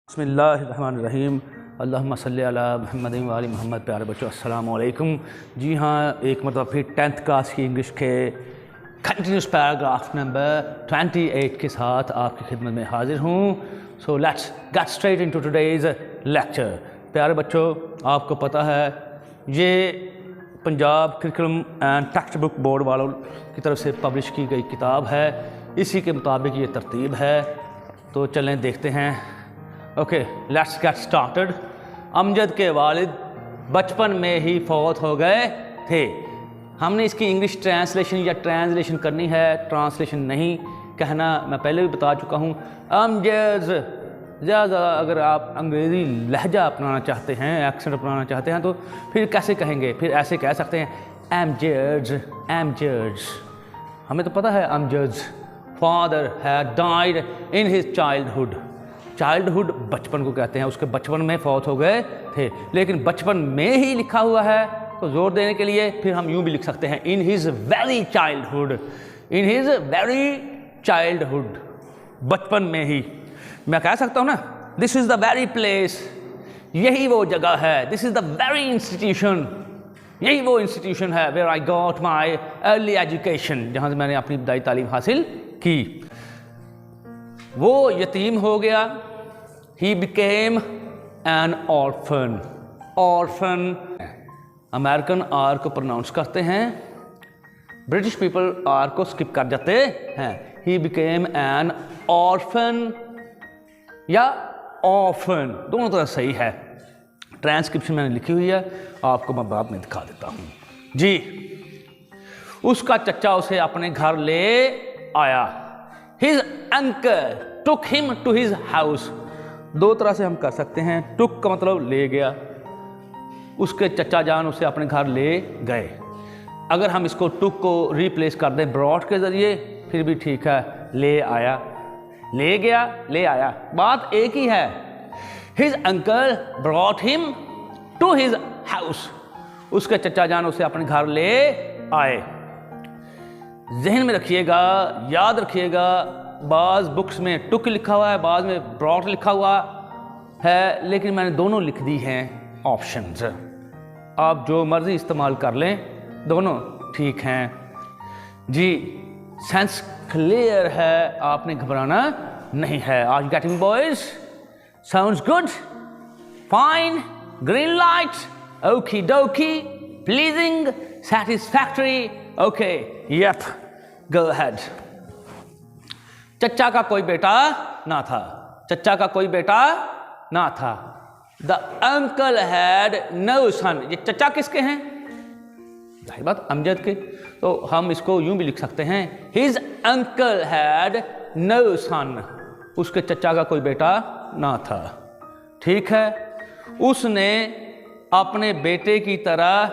बिस्मिल्लाहिर्रहमानिर्रहीम अल्लाहुम्मा सल्ली अला मुहम्मद व आलि मुहम्मद। प्यारे बच्चों अस्सलामु अलैकुम। जी हाँ, एक मतलब फिर 10th क्लास की इंग्लिश के कंटिन्यूस पैराग्राफ नंबर 28 के साथ आपकी खिदमत में हाजिर हूँ। So let's get straight into today's lecture. प्यारे बच्चों, आपको पता है ये Punjab curriculum and text book board वालों की तरफ से पब्लिश की गई किताब है। इसी के मुताबिक ये तरतीब है, तो चलें देखते हैं। Okay, let's get started. Amjad के वालिद बचपन में ही फौत हो गए थे। हमने इसकी इंग्लिश ट्रांसलेशन करनी है, ट्रांसलेशन नहीं कहना। मैं पहले भी बता चुका हूँ। अमजद ज़्यादा अगर आप अंग्रेज़ी लहजा अपनाना चाहते हैं, एक्सेंट अपनाना चाहते हैं, तो फिर कैसे कहेंगे? फिर ऐसे कह सकते हैं अमजद। हमें तो पता है Amjad father had died in his childhood बचपन को कहते हैं, उसके बचपन में फौत हो गए थे। लेकिन बचपन में ही लिखा हुआ है तो जोर देने के लिए फिर हम यूं भी लिख सकते हैं इन हिज वेरी चाइल्डहुड, बचपन में ही। मैं कह सकता हूं ना, this is the very place, यही वो जगह है। This is the very institution, यही वो इंस्टीट्यूशन है where I got my early education, जहां से मैंने अपनी इब्तदाई तालीम हासिल की। वो यतीम हो गया। He became an orphan. American R को प्रोनाउंस करते हैं, ब्रिटिश पीपल आर को स्किप कर जाते हैं। He became an orphan या orphan, दोनों तरह सही है। ट्रांसक्रिप्शन मैंने लिखी हुई है, आपको मैं बाद में दिखा देता हूं जी। उसका चचा उसे अपने घर ले आया। His uncle took him to his house. दो तरह से हम कर सकते हैं। टुक का मतलब ले गया, उसके चचा जान उसे अपने घर ले गए। अगर हम इसको टुक को रिप्लेस कर दें ब्रॉट के ज़रिए फिर भी ठीक है। ले आया, ले गया, ले आया, बात एक ही है। His uncle brought him to his house. उसके चचा जान उसे अपने घर ले आए। जहन में रखिएगा, याद रखिएगा, बाज़ बुक्स में टुक लिखा हुआ है, बाज़ में ब्रॉट लिखा हुआ है, लेकिन मैंने दोनों लिख दी हैं ऑप्शंस। आप जो मर्ज़ी इस्तेमाल कर लें, दोनों ठीक हैं जी। सेंस क्लियर है, आपने घबराना नहीं है। आज getting boys sounds good, fine, green light, okey dokey, pleasing, satisfactory, okay, yup, go ahead. चचा का कोई बेटा ना था। The uncle had no son. ये चचा किसके हैं? जाहिर बात अमजद के। तो हम इसको यूं भी लिख सकते हैं, हिज अंकल हैड नो सन। उसके चचा का कोई बेटा ना था। ठीक है। उसने अपने बेटे की तरह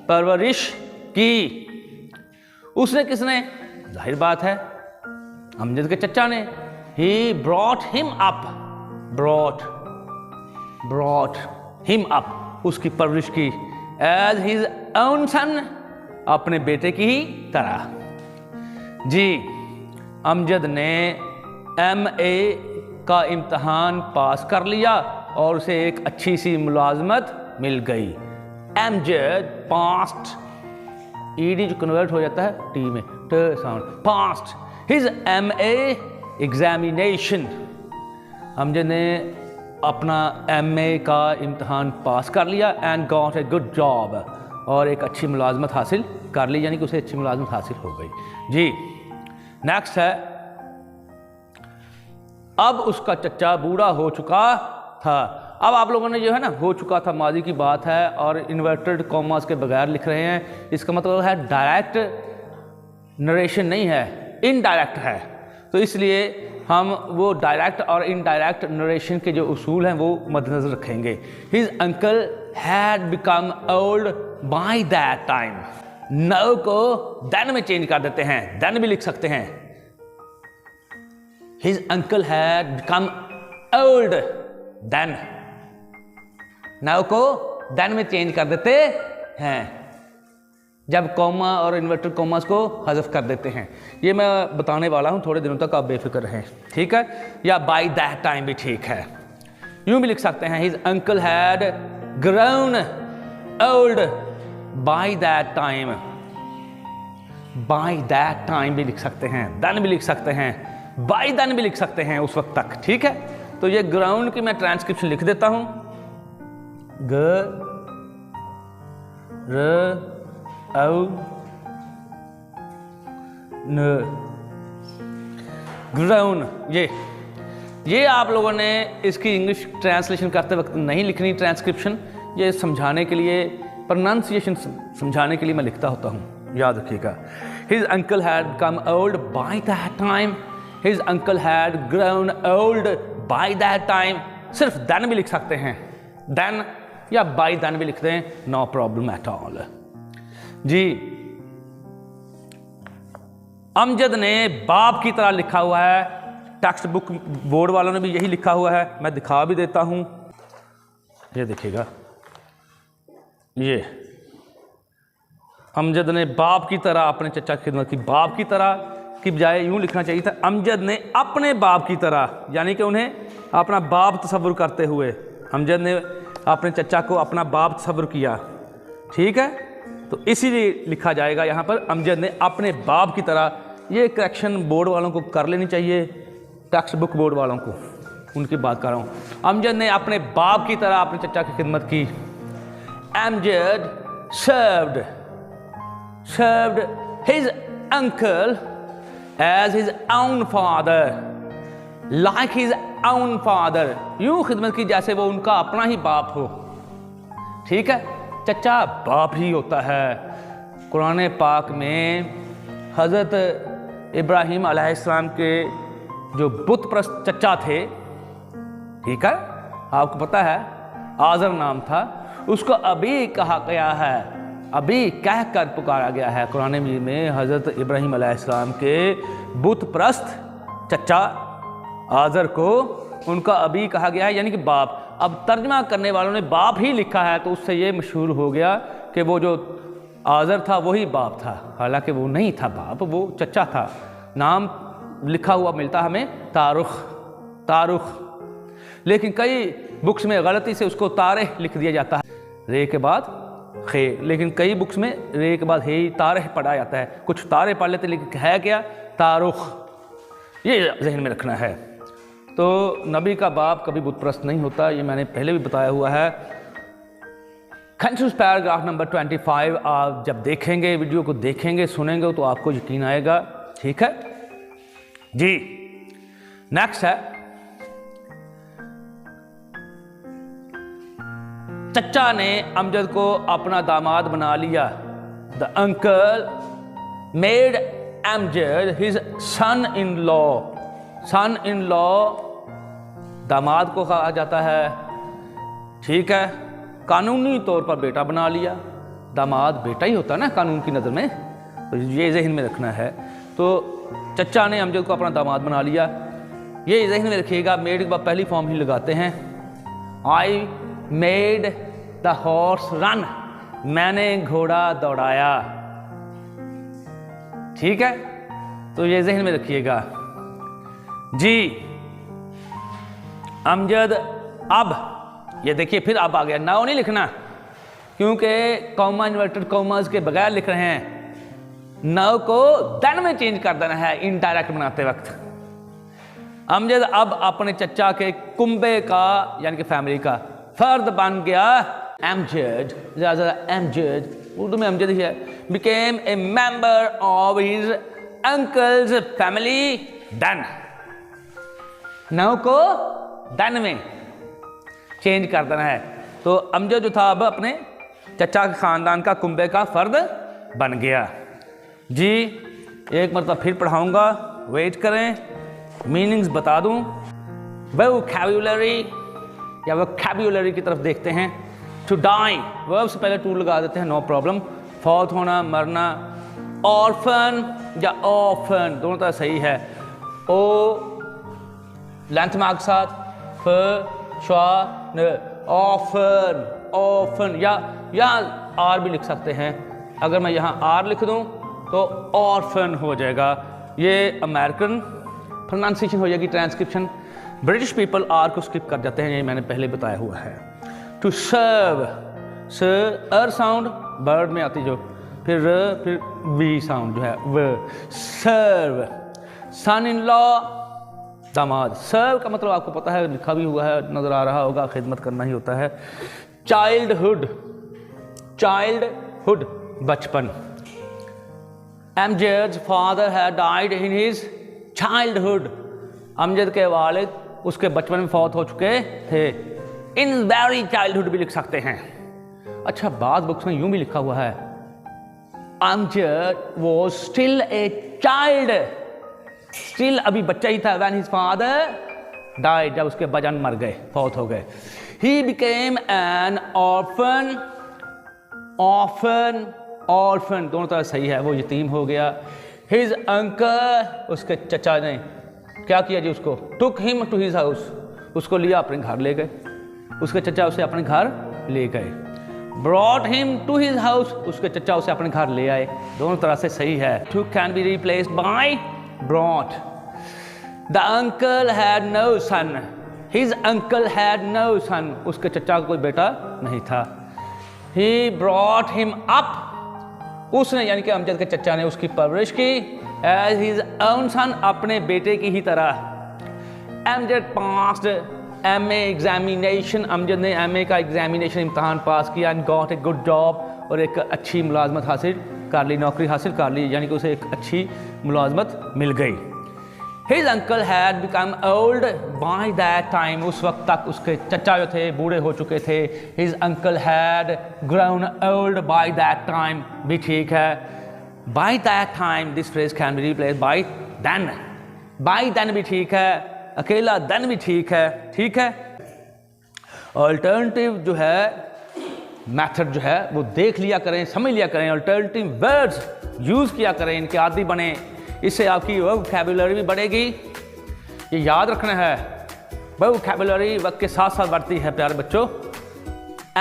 परवरिश की। उसने किसने? जाहिर बात है अमजद के चचा ने। He brought him up, brought him up, उसकी परवरिश की। As his own son, अपने बेटे की ही तरह जी। अमजद ने MA का इम्तहान पास कर लिया और उसे एक अच्छी सी मुलाजमत मिल गई। अमजद पास्ट, ED जो कन्वर्ट हो जाता है T में, ट sound, past His MA examination. Amjad ने अपना MA का इम्तहान पास कर लिया and got a good job, और एक अच्छी मुलाजमत हासिल कर ली, यानी कि उसे अच्छी मुलाजमत हासिल हो गई जी। नेक्स्ट है, अब उसका चचा बूढ़ा हो चुका था। अब आप लोगों ने जो है ना, हो चुका था माजी की बात है और इन्वर्टेड कॉमास के बगैर लिख रहे हैं। इसका मतलब है डायरेक्ट नरेशन नहीं है, इनडायरेक्ट है। तो इसलिए हम वो डायरेक्ट और इनडायरेक्ट नरेशन के जो उसूल हैं वो मद्देनजर रखेंगे। His uncle had become old by that time. Now को देन में चेंज कर देते हैं, देन भी लिख सकते हैं। His uncle had become old then. Now को देन में चेंज कर देते हैं जब कॉमा और इन्वर्टेड कॉमास को हज़फ कर देते हैं। ये मैं बताने वाला हूँ, थोड़े दिनों तक आप बेफिक्र रहें, ठीक है? या बाय दैट टाइम भी ठीक है। यूं भी लिख सकते हैं his uncle had grown old by that time, bye that time भी लिख सकते हैं, देन भी लिख सकते हैं, बाय देन भी लिख सकते हैं उस वक्त तक। ठीक है, तो ये ग्राउंड की मैं ट्रांसक्रिप्शन लिख देता हूं, ग र औ न, ग्राउंड। ये आप लोगों ने इसकी इंग्लिश ट्रांसलेशन करते वक्त नहीं लिखनी ट्रांसक्रिप्शन, ये समझाने के लिए, प्रोनाउंसिएशन समझाने के लिए मैं लिखता होता हूँ, याद रखिएगा। His uncle had come old by that time, his uncle had grown old by that time. सिर्फ देन भी लिख सकते हैं, देन या बाय देन भी लिख दें, नो प्रॉब्लम एट ऑल। जी, अमजद ने बाप की तरह लिखा हुआ है, टेक्स्ट बुक बोर्ड वालों ने भी यही लिखा हुआ है, मैं दिखा भी देता हूं, ये देखिएगा, ये अमजद ने बाप की तरह अपने चचा की खिदमत की। बाप की तरह की बजाय यूं लिखना चाहिए था, अमजद ने अपने बाप की तरह, यानी कि उन्हें अपना बाप तस्वुर करते हुए, अमजद ने अपने चचा को अपना बाप तस्वुर किया। ठीक है, तो इसीलिए लिखा जाएगा यहाँ पर अमजद ने अपने बाप की तरह। ये करेक्शन बोर्ड वालों को कर लेनी चाहिए, टेक्स्ट बुक बोर्ड वालों को, उनकी बात कर रहा हूँ। अमजद ने अपने बाप की तरह अपने चचा की खिदमत की। Amjad served his uncle as his own father, like his own father, यूं खिदमत की जैसे वो उनका अपना ही बाप हो। ठीक है, चचा बाप ही होता है। कुरान पाक में हज़रत इब्राहीम अलैहिस्सलाम के जो बुत प्रस्त चचा थे, ठीक है, आपको पता है आज़र नाम था, उसको अभी कहा गया है, अभी कह कर पुकारा गया है कुरान मजीद में, हज़रत इब्राहीम अलैहिस्सलाम के बुत प्रस्त चचा आज़र को उनका अभी कहा गया है, यानी कि बाप। अब तर्जमा करने वालों ने बाप ही लिखा है, तो उससे ये मशहूर हो गया कि वो जो आज़र था वही बाप था, हालांकि वो नहीं था बाप, वो चचा था। नाम लिखा हुआ मिलता हमें तारुख, लेकिन कई बुक्स में गलती से उसको तारेह लिख दिया जाता है, रे के बाद खे, लेकिन कई बुक्स में रे के बाद हे तारेह पढ़ा जाता है। कुछ तारे पढ़ लेते, लेकिन है क्या, तारुख। ये जहन में रखना है। तो नबी का बाप कभी बुतप्रस्त नहीं होता, ये मैंने पहले भी बताया हुआ है। कंटिन्यूस पैराग्राफ नंबर 25 आप जब देखेंगे, वीडियो को देखेंगे, सुनेंगे, तो आपको यकीन आएगा। ठीक है जी, नेक्स्ट है, चचा ने अमजद को अपना दामाद बना लिया। The uncle made Amjad his son in law. Son in law दामाद को कहा जाता है। ठीक है, कानूनी तौर पर बेटा बना लिया, दामाद बेटा ही होता है ना कानून की नज़र में, तो ये जहन में रखना है। तो चचा ने अमजद को अपना दामाद बना लिया, ये जहन में रखिएगा। मेड के बाद पहली फॉर्म ही लगाते हैं, I made the horse run, मैंने घोड़ा दौड़ाया। ठीक है, तो ये जहन में रखिएगा जी। अमजद अब, ये देखिए फिर अब आ गया, नाउ नहीं लिखना, क्योंकि कॉमा इन्वर्टेड कॉमास के बगैर लिख रहे हैं। नाउ को देन में चेंज कर देना है इनडायरेक्ट बनाते वक्त। अमजद अब अपने चचा के कुंबे का, यानी कि फैमिली का फर्द बन गया। अमजद, अमजद उर्दू में अमजद ही है, became a member of his uncle's family. Done, now को डन में चेंज कर देना है। तो अमजद जो था अब अपने चचा के ख़ानदान का कुंबे का फर्द बन गया जी। एक मरतबा फिर पढ़ाऊँगा, वेट करें, मीनिंग्स बता दूँ। वोकैब्युलरी या वोकैब्युलरी की तरफ देखते हैं। टू डाई, वर्ब से पहले टू लगा देते हैं, नो प्रॉब्लम। फौत होना, मरना। ऑर्फन या ऑफन दोनों तरह सही है। ओ लेंथ मार्क साथ, फ श्वा न, ऑफन, ऑफन, या आर भी लिख सकते हैं। अगर मैं यहाँ आर लिख दूँ तो ऑर्फन हो जाएगा। ये अमेरिकन प्रोनाउंसिएशन हो जाएगी ट्रांसक्रिप्शन। ब्रिटिश पीपल आर को स्किप कर जाते हैं, ये मैंने पहले बताया हुआ है। टू सर्व, स अर साउंड बर्ड में आती जो, फिर वी साउंड जो है व, सर्व। सन इन लॉ, दामाद। सर्व का मतलब आपको पता है, लिखा भी हुआ है, नजर आ रहा होगा, खिदमत करना ही होता है। चाइल्डहुड, चाइल्डहुड बचपन। अमजद's father had died in his childhood, Amjad के वालिद उसके बचपन में फौत हो चुके थे। इन वेरी चाइल्डहुड भी लिख सकते हैं। अच्छा, बाद बुक्स में यूं भी लिखा हुआ है Amjad was still a child, still अभी बच्चा ही था, when his father died, जब उसके बजान मर गए, फौत हो गए। he became an orphan, orphan दोनों तरह सही है, वो यतीम हो गया। his uncle, उसके चचा ने क्या किया जी, उसको took him to his house, उसको लिया अपने घर ले गए, उसके चचा उसे अपने घर ले गए। brought him to his house, उसके चचा उसे अपने घर ले आए, दोनों तरह से सही है। took can be replaced by brought। the uncle had no son, his uncle had no son, उसके चचा का कोई बेटा नहीं था। he brought him up, उसने यानी कि अमजद के चचा ने उसकी परवरिश की as his own son, अपने बेटे की ही तरह। Amjad passed MA examination, Amjad ने MA का एग्जामिनेशन इम्तहान पास किया and got a good job, और एक अच्छी मुलाजमत हासिल कर ली, नौकरी हासिल कर ली, यानी कि उसे एक अच्छी मुलाजमत मिल गई। His uncle had become old by that time, उस वक्त तक उसके चचा जो थे बूढ़े हो चुके थे। His uncle had grown old by that time भी ठीक है। By that time this phrase can be replaced by then, by then भी ठीक है, अकेला then भी ठीक है, ठीक है। अल्टरनेटिव जो है मेथड जो है वो देख लिया करें, समझ लिया करें, अल्टरनेटिव वर्ड्स यूज़ किया करें, इनके आदी बने, इससे आपकी वोकैबुलरी भी बढ़ेगी। ये याद रखना है, वोकैबुलरी वक्त के साथ साथ बढ़ती है प्यारे बच्चों।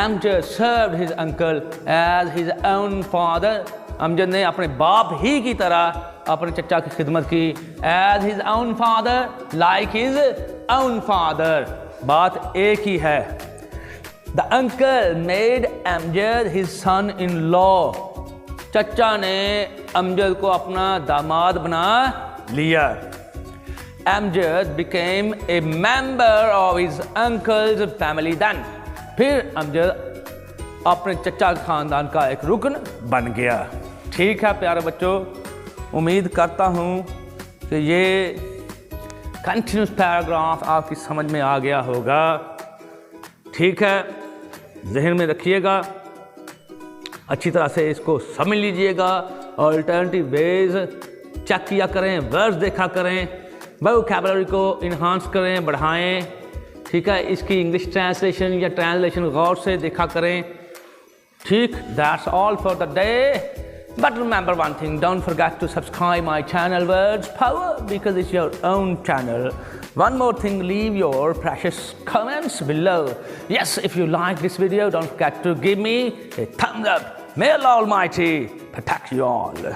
Amjad served his uncle as his own father, Amjad ने अपने बाप ही की तरह अपने चचा की खिदमत की। as his own father, like his own father, बात एक ही है। the uncle made Amjad his son-in-law, चचा ने अमजद को अपना दामाद बना लिया। Amjad became a member of his uncle's family then, फिर अमजद अपने चचा खानदान का एक रुकन बन गया। ठीक है प्यारे बच्चों, उम्मीद करता हूँ कि ये कंटिन्यूस पैराग्राफ आपकी समझ में आ गया होगा। ठीक है, जहन में रखिएगा, अच्छी तरह से इसको समझ लीजिएगा। अल्टरनेटिव वेज चेक किया करें, वर्ड्स देखा करें, वोकैबुलरी को इन्हांस करें, बढ़ाएं। ठीक है, इसकी इंग्लिश ट्रांसलेशन या ट्रांसलेशन गौर से देखा करें। ठीक, that's all for the day. But remember one thing, don't forget to subscribe my channel Words Power, because it's your own channel. One more thing, leave your precious comments below. Yes, if you like this video, don't forget to give me a thumbs up. May Allah Almighty protect you all.